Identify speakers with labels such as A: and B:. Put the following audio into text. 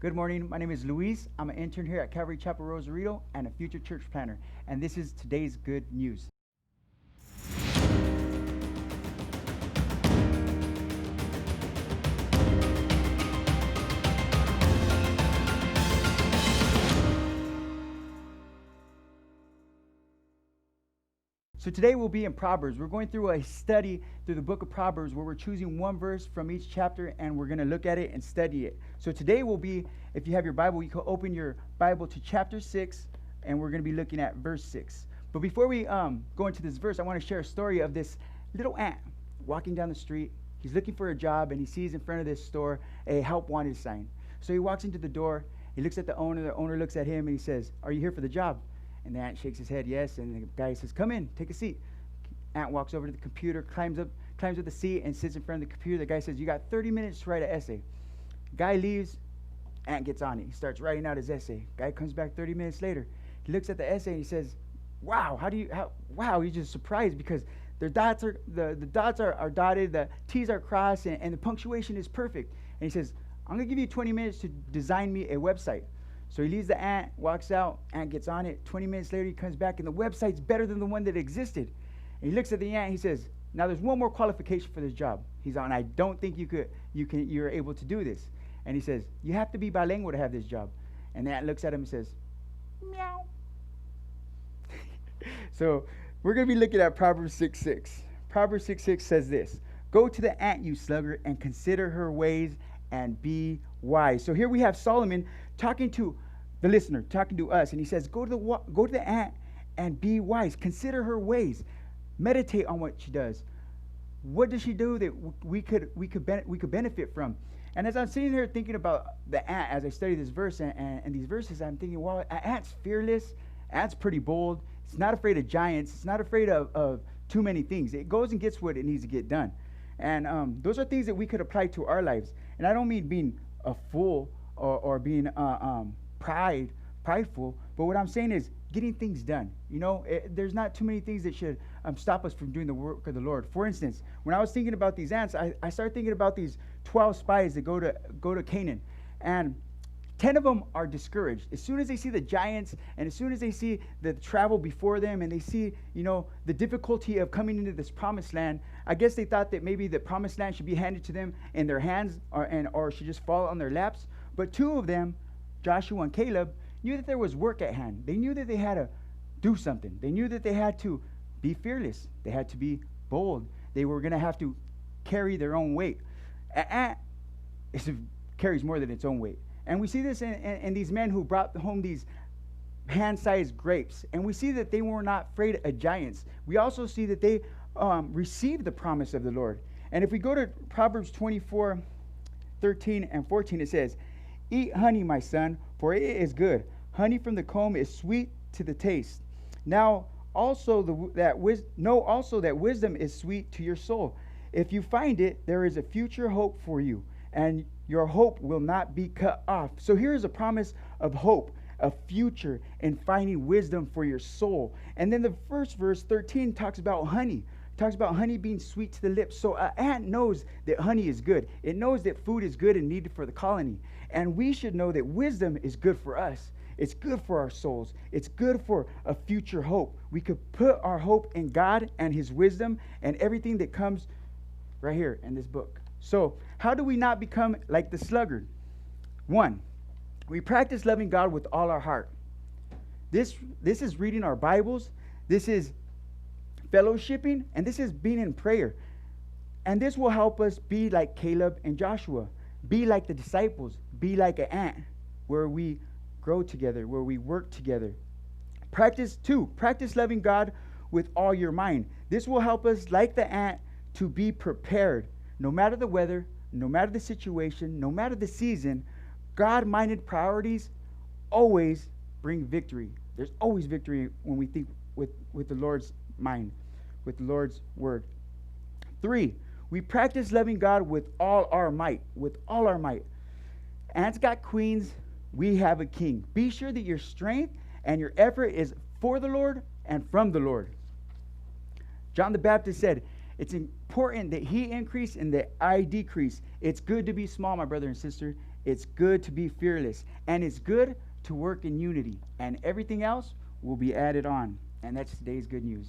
A: Good morning. My name is Luis. I'm an intern here at Calvary Chapel, Rosarito, and a future church planner. And this is today's good news. So today we'll be in Proverbs. We're going through a study through the book of Proverbs where we're choosing one verse from each chapter and we're going to look at it and study it. So today will be, if you have your Bible, you can open your Bible to chapter 6 and we're going to be looking at verse 6. But before we go into this verse, I want to share a story of this little ant walking down the street. He's looking for a job and he sees in front of this store a help wanted sign. So he walks into the door, he looks at the owner looks at him and he says, "Are you here for the job?" And the ant shakes his head, yes. And the guy says, "Come in, take a seat." Ant walks over to the computer, climbs up the seat, and sits in front of the computer. The guy says, "You got 30 minutes to write an essay." Guy leaves. Ant gets on it. He starts writing out his essay. Guy comes back 30 minutes later. He looks at the essay and he says, "Wow, wow!" He's just surprised because the dots are dotted, the T's are crossed, and the punctuation is perfect. And he says, "I'm gonna give you 20 minutes to design me a website." So he leaves the ant, walks out, ant gets on it. 20 minutes later, he comes back, and the website's better than the one that existed. And he looks at the ant, he says, "Now there's one more qualification for this job." He's on, "I don't think you're able to do this." And he says, "You have to be bilingual to have this job." And the ant looks at him and says, "Meow." So we're going to be looking at Proverbs 6:6. Proverbs 6:6 says this: "Go to the ant, you sluggard, and consider her ways and be wise." So here we have Solomon talking to the listener, talking to us, and he says, go to the ant and be wise. Consider her ways. Meditate on what she does. What does she do that we could benefit from? And as I'm sitting here thinking about the ant, as I study this verse and these verses, I'm thinking, well, an ant's fearless. Ant's pretty bold. It's not afraid of giants. It's not afraid of too many things. It goes and gets what it needs to get done. And those are things that we could apply to our lives. And I don't mean being a fool or being prideful, but what I'm saying is getting things done. You know, there's not too many things that should stop us from doing the work of the Lord. For instance, when I was thinking about these ants, I started thinking about these 12 spies that go to Canaan, and 10 of them are discouraged. As soon as they see the giants and as soon as they see the travel before them and they see, the difficulty of coming into this promised land, I guess they thought that maybe the promised land should be handed to them in their hands or should just fall on their laps. But 2 of them, Joshua and Caleb, knew that there was work at hand. They knew that they had to do something. They knew that they had to be fearless. They had to be bold. They were going to have to carry their own weight. An ant carries more than its own weight. And we see this in these men who brought home these hand-sized grapes. And we see that they were not afraid of giants. We also see that they received the promise of the Lord. And if we go to Proverbs 24:13 and 14, it says, "Eat honey, my son, for it is good. Honey from the comb is sweet to the taste. Now also know also that wisdom is sweet to your soul. If you find it, there is a future hope for you, and your hope will not be cut off." So here is a promise of hope, a future, in finding wisdom for your soul. And then the first verse, 13, talks about honey. It talks about honey being sweet to the lips. So an ant knows that honey is good. It knows that food is good and needed for the colony. And we should know that wisdom is good for us. It's good for our souls. It's good for a future hope. We could put our hope in God and his wisdom and everything that comes right here in this book. So how do we not become like the sluggard? 1, we practice loving God with all our heart. This is reading our Bibles. This is fellowshipping, and this is being in prayer. And this will help us be like Caleb and Joshua. Be like the disciples. Be like an ant, where we grow together, where we work together. Practice loving God with all your mind. This will help us, like the ant, to be prepared. No matter the weather, no matter the situation, no matter the season, God-minded priorities always bring victory. There's always victory when we think with the Lord's mind, with the Lord's word. 3, we practice loving God with all our might, with all our might. Ants got queens, we have a king. Be sure that your strength and your effort is for the Lord and from the Lord. John the Baptist said, "It's important that he increase and that I decrease. It's good to be small, my brother and sister, It's good to be fearless. And it's good to work in unity. And everything else will be added on. And that's today's good news.